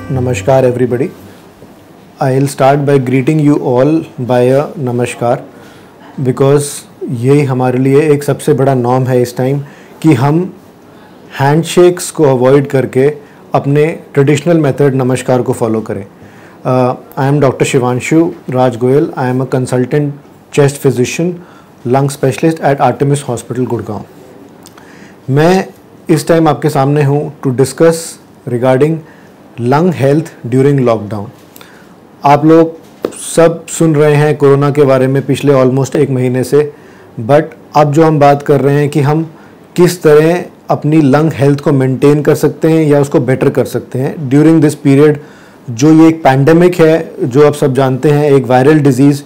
Namaskar everybody. I'll start by greeting you all by a नमस्कार because ये हमारे लिए एक सबसे बड़ा नॉर्म है इस टाइम कि हम हैंडशेक्स को अवॉइड करके अपने ट्रेडिशनल मेथड नमस्कार को फॉलो करें. I am doctor Shivanshu Raj Goyal. I am a consultant chest physician lung specialist at Artemis hospital Gurgaon. मैं इस टाइम आपके सामने हूँ to discuss regarding lung health during lockdown. आप लोग सब सुन रहे हैं कोरोना के बारे में पिछले ऑलमोस्ट एक महीने से, बट अब जो हम बात कर रहे हैं कि हम किस तरह अपनी लंग हेल्थ को मेंटेन कर सकते हैं या उसको बेटर कर सकते हैं ड्यूरिंग दिस पीरियड. जो ये एक पैंडेमिक है, जो आप सब जानते हैं, एक वायरल डिजीज़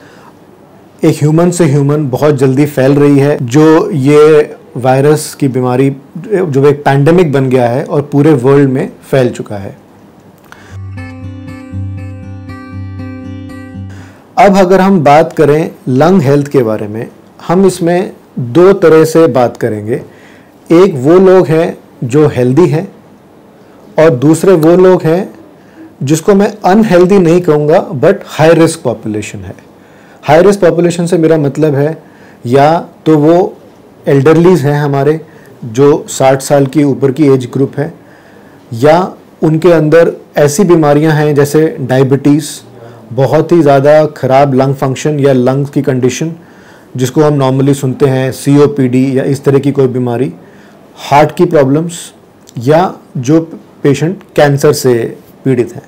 एक ह्यूमन से ह्यूमन बहुत जल्दी फैल रही है. जो ये वायरस की बीमारी जो एक पैंडेमिक बन गया है और पूरे वर्ल्ड में फैल चुका है. अब अगर हम बात करें लंग हेल्थ के बारे में, हम इसमें दो तरह से बात करेंगे. एक वो लोग हैं जो हेल्दी हैं और दूसरे वो लोग हैं जिसको मैं अनहेल्दी नहीं कहूँगा बट हाई रिस्क पॉपुलेशन है. हाई रिस्क पॉपुलेशन से मेरा मतलब है या तो वो एल्डरलीज हैं हमारे जो 60 साल की ऊपर की एज ग्रुप है, या उनके अंदर ऐसी बीमारियां हैं जैसे डायबिटीज़, बहुत ही ज़्यादा ख़राब लंग फंक्शन या लंग्स की कंडीशन जिसको हम नॉर्मली सुनते हैं COPD या इस तरह की कोई बीमारी, हार्ट की प्रॉब्लम्स, या जो पेशेंट कैंसर से पीड़ित हैं.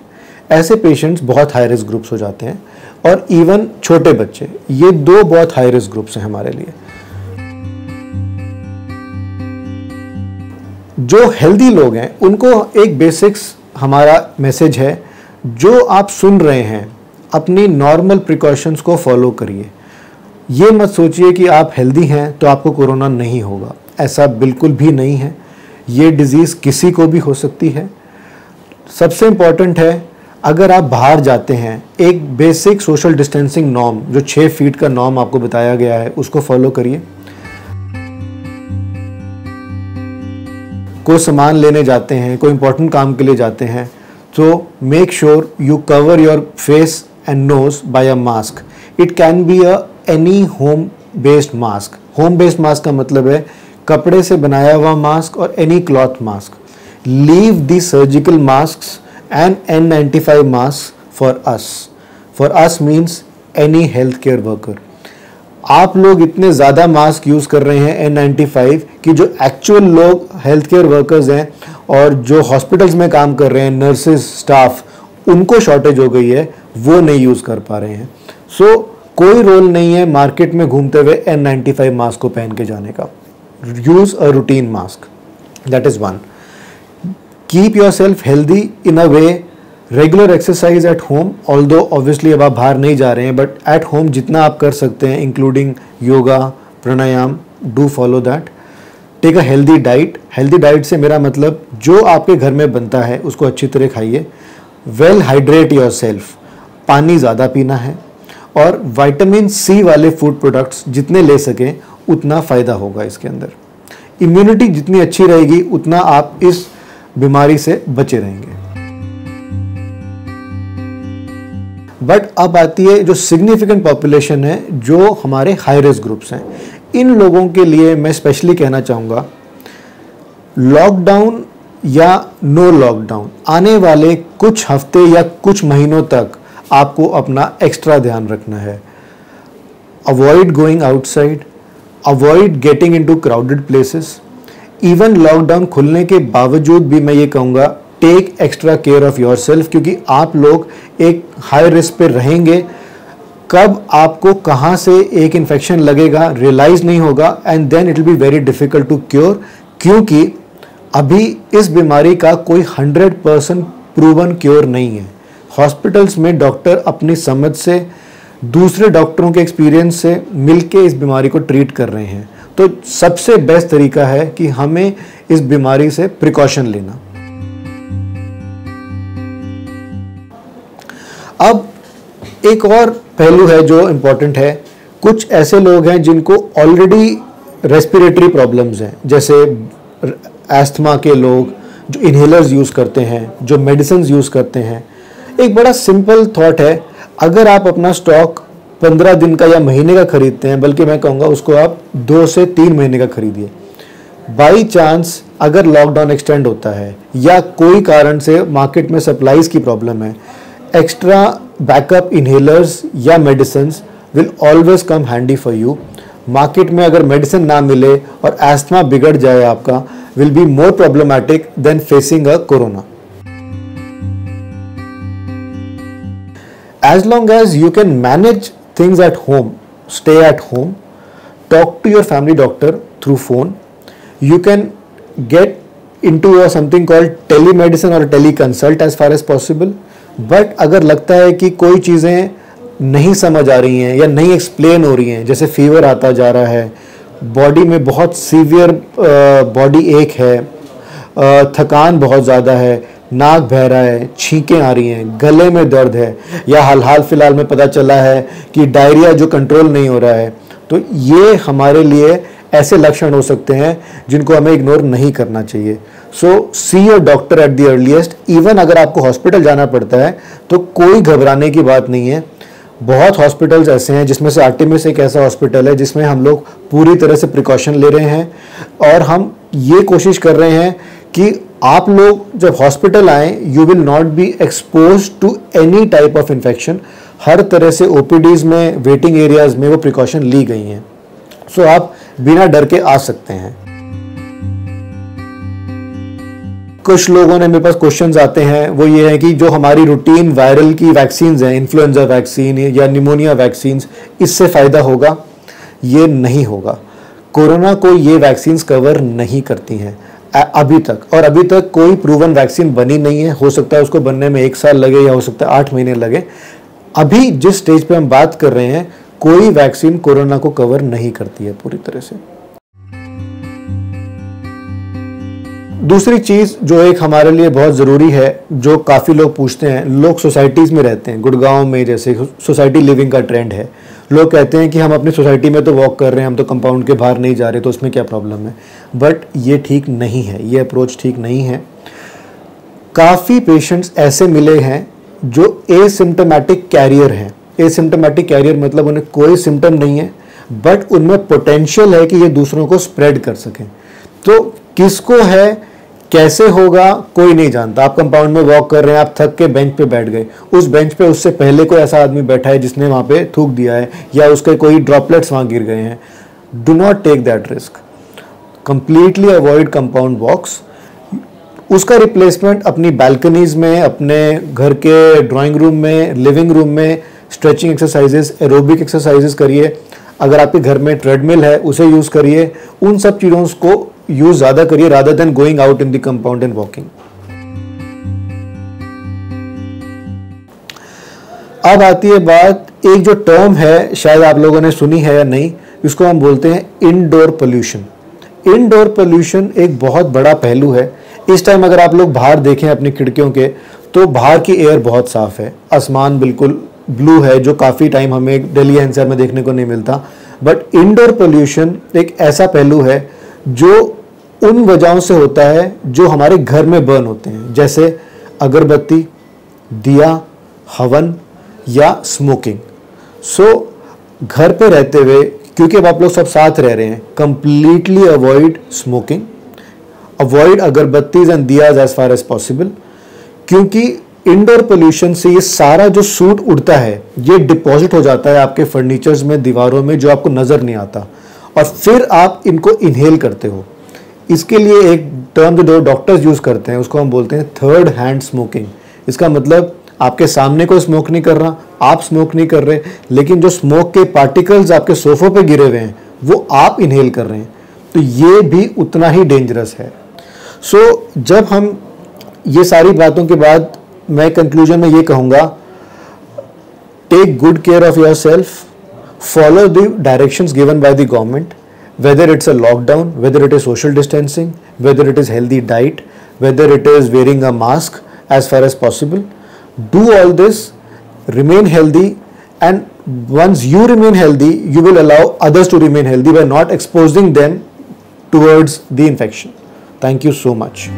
ऐसे पेशेंट्स बहुत हाई रिस्क ग्रुप्स हो जाते हैं. और इवन छोटे बच्चे, ये दो बहुत हाई रिस्क ग्रुप्स हैं हमारे लिए. जो हेल्दी लोग हैं उनको एक बेसिक्स हमारा मैसेज है, जो आप सुन रहे हैं अपनी नॉर्मल प्रिकॉशंस को फॉलो करिए. ये मत सोचिए कि आप हेल्दी हैं तो आपको कोरोना नहीं होगा. ऐसा बिल्कुल भी नहीं है. ये डिज़ीज़ किसी को भी हो सकती है. सबसे इम्पॉर्टेंट है, अगर आप बाहर जाते हैं, एक बेसिक सोशल डिस्टेंसिंग नॉर्म जो 6 फीट का नॉर्म आपको बताया गया है उसको फॉलो करिए. कोई सामान लेने जाते हैं, कोई इंपॉर्टेंट काम के लिए जाते हैं, तो make sure you cover your face and nose by a mask. It can be a any home based mask. Home based mask का मतलब है कपड़े से बनाया हुआ मास्क और any cloth mask. Leave the surgical masks and N95 masks for us. For us means any healthcare worker. आप लोग इतने ज़्यादा मास्क यूज़ कर रहे हैं N95 कि जो एक्चुअल लोग हेल्थ केयर वर्कर्स हैं और जो हॉस्पिटल्स में काम कर रहे हैं, नर्सेज, स्टाफ, उनको शॉर्टेज हो गई है, वो नहीं यूज़ कर पा रहे हैं. सो कोई रोल नहीं है मार्केट में घूमते हुए N95 मास्क को पहन के जाने का. Use a routine mask. That is one. Keep your self healthy in a way. Regular exercise at home, although obviously अब आप बाहर नहीं जा रहे हैं, बट एट होम जितना आप कर सकते हैं including yoga, pranayama, do follow that. Take a healthy diet. Healthy diet से मेरा मतलब जो आपके घर में बनता है उसको अच्छी तरह खाइए. Well hydrate your self. पानी ज़्यादा पीना है और विटामिन C वाले फूड प्रोडक्ट्स जितने ले सकें उतना फ़ायदा होगा इसके अंदर. इम्यूनिटी जितनी अच्छी रहेगी उतना आप इस बीमारी से बचे रहेंगे. बट अब आती है जो सिग्निफिकेंट पॉपुलेशन है, जो हमारे हाई रिस्क ग्रुप्स हैं. इन लोगों के लिए मैं स्पेशली कहना चाहूँगा, लॉकडाउन या नो लॉकडाउन आने वाले कुछ हफ्ते या कुछ महीनों तक आपको अपना एक्स्ट्रा ध्यान रखना है. Avoid going outside, avoid getting into crowded places. Even lockdown खुलने के बावजूद भी मैं ये कहूँगा, take extra care of yourself, क्योंकि आप लोग एक हाई रिस्क पे रहेंगे. कब आपको कहाँ से एक इन्फेक्शन लगेगा रियलाइज नहीं होगा, and then it will be very difficult to cure, क्योंकि अभी इस बीमारी का कोई 100% प्रूवन क्योर नहीं है. हॉस्पिटल्स में डॉक्टर अपनी समझ से, दूसरे डॉक्टरों के एक्सपीरियंस से मिलके इस बीमारी को ट्रीट कर रहे हैं. तो सबसे बेस्ट तरीका है कि हमें इस बीमारी से प्रिकॉशन लेना. अब एक और पहलू है जो इम्पोर्टेंट है, कुछ ऐसे लोग हैं जिनको ऑलरेडी रेस्पिरेटरी प्रॉब्लम्स हैं, जैसे एस्थमा के लोग जो इन्हेलर्स यूज़ करते हैं, जो मेडिसिन यूज़ करते हैं। एक बड़ा सिंपल थॉट है, अगर आप अपना स्टॉक 15 दिन का या महीने का खरीदते हैं, बल्कि मैं कहूँगा उसको आप 2 से 3 महीने का खरीदिए। बाई चांस अगर लॉकडाउन एक्सटेंड होता है या कोई कारण से मार्केट में सप्लाईज की प्रॉब्लम है, एक्स्ट्रा बैकअप इन्हेलर्स या medicine will always come handy for you. Market में अगर मेडिसिन ना मिले और एस्थमा बिगड़ जाए आपका, will be more problematic then facing a corona. As long as you can manage things at home, stay at home, talk to your family doctor through phone, you can get into something called telemedicine or teleconsult as far as possible. But अगर लगता है कि कोई चीज़ें नहीं समझ आ रही हैं या नहीं एक्सप्लेन हो रही हैं, जैसे फीवर आता जा रहा है, बॉडी में बहुत सीवियर बॉडी एक है, थकान बहुत ज़्यादा है, नाक बह रहा है, छींकें आ रही हैं, गले में दर्द है, या हाल फिलहाल में पता चला है कि डायरिया जो कंट्रोल नहीं हो रहा है, तो ये हमारे लिए ऐसे लक्षण हो सकते हैं जिनको हमें इग्नोर नहीं करना चाहिए। So see your doctor at the earliest. Even अगर आपको हॉस्पिटल जाना पड़ता है तो कोई घबराने की बात नहीं है। बहुत हॉस्पिटल्स ऐसे हैं, जिसमें से आर्टेमिस एक ऐसा हॉस्पिटल है जिसमें हम लोग पूरी तरह से प्रिकॉशन ले रहे हैं, और हम ये कोशिश कर रहे हैं कि आप लोग जब हॉस्पिटल आएँ, you will not be expose to any type of infection. हर तरह से ओपीडीज में, वेटिंग एरियाज में वो प्रिकॉशन ली गई हैं। सो आप बिना डर के आ सकते हैं। कुछ लोगों ने मेरे पास क्वेश्चंस आते हैं, वो ये है कि जो हमारी रूटीन वायरल की वैक्सीन्स हैं, इन्फ्लुएंजा वैक्सीन या निमोनिया वैक्सीन्स, इससे फ़ायदा होगा? ये नहीं होगा। कोरोना को ये वैक्सीन्स कवर नहीं करती हैं अभी तक, और अभी तक कोई प्रूवन वैक्सीन बनी नहीं है। हो सकता है उसको बनने में 1 साल लगे, या हो सकता है 8 महीने लगे। अभी जिस स्टेज पे हम बात कर रहे हैं, कोई वैक्सीन कोरोना को कवर नहीं करती है पूरी तरह से। दूसरी चीज़ जो एक हमारे लिए बहुत ज़रूरी है, जो काफ़ी लोग पूछते हैं, लोग सोसाइटीज़ में रहते हैं, गुड़गांव में जैसे सोसाइटी लिविंग का ट्रेंड है। लोग कहते हैं कि हम अपनी सोसाइटी में तो वॉक कर रहे हैं, हम तो कंपाउंड के बाहर नहीं जा रहे, तो उसमें क्या प्रॉब्लम है? बट ये ठीक नहीं है, ये अप्रोच ठीक नहीं है। काफ़ी पेशेंट्स ऐसे मिले हैं जो एसिम्टोमेटिक कैरियर हैं। एसिम्टोमेटिक कैरियर मतलब उन्हें कोई सिम्टम नहीं है, बट उनमें पोटेंशियल है कि ये दूसरों को स्प्रेड कर सकें। तो किसको है, कैसे होगा, कोई नहीं जानता। आप कंपाउंड में वॉक कर रहे हैं, आप थक के बेंच पे बैठ गए, उस बेंच पे उससे पहले कोई ऐसा आदमी बैठा है जिसने वहाँ पे थूक दिया है, या उसके कोई ड्रॉपलेट्स वहाँ गिर गए हैं। Do not take that risk. Completely avoid compound walks. उसका रिप्लेसमेंट अपनी बालकनीज में, अपने घर के ड्राइंग रूम में, लिविंग रूम में स्ट्रेचिंग एक्सरसाइजेस, एरोबिक एक्सरसाइजेस करिए। अगर आपके घर में ट्रेडमिल है, उसे यूज़ करिए। उन सब चीज़ों को यूज़ ज़्यादा करिए rather than going out in the compound and walking. अब आती है बात, एक जो टर्म है, शायद आप लोगों ने सुनी है या नहीं, इसको हम बोलते हैं इनडोर पोल्यूशन। इनडोर पोल्यूशन एक बहुत बड़ा पहलू है। इस टाइम अगर आप लोग बाहर देखें अपनी खिड़कियों के, तो बाहर की एयर बहुत साफ़ है, आसमान बिल्कुल ब्लू है, जो काफ़ी टाइम हमें दिल्ली एनसीआर में देखने को नहीं मिलता। बट इनडोर पोल्यूशन एक ऐसा पहलू है जो उन वजहों से होता है जो हमारे घर में बर्न होते हैं, जैसे अगरबत्ती, दिया, हवन या स्मोकिंग। सो घर पे रहते हुए, क्योंकि अब आप लोग सब साथ रह रहे हैं, कंप्लीटली अवॉइड स्मोकिंग, अवॉइड अगरबत्तीज एंड दियाज एज फार एज पॉसिबल, क्योंकि इंडोर पोल्यूशन से ये सारा जो सूट उड़ता है, ये डिपॉजिट हो जाता है आपके फर्नीचर्स में, दीवारों में, जो आपको नज़र नहीं आता, और फिर आप इनको इनहेल करते हो। इसके लिए एक टर्म जो डॉक्टर्स यूज़ करते हैं, उसको हम बोलते हैं थर्ड हैंड स्मोकिंग। इसका मतलब आपके सामने कोई स्मोक नहीं कर रहा, आप स्मोक नहीं कर रहे, लेकिन जो स्मोक के पार्टिकल्स आपके सोफों पे गिरे हुए हैं वो आप इनहेल कर रहे हैं, तो ये भी उतना ही डेंजरस है। सो जब हम ये सारी बातों के बाद, मैं कंक्लूजन में ये कहूँगा, take good care of yourself, follow the directions given by the government, whether it's a lockdown, whether it is social distancing, whether it is healthy diet, whether it is wearing a mask as far as possible. Do all this, remain healthy, and once you remain healthy, you will allow others to remain healthy by not exposing them towards the infection. Thank you so much.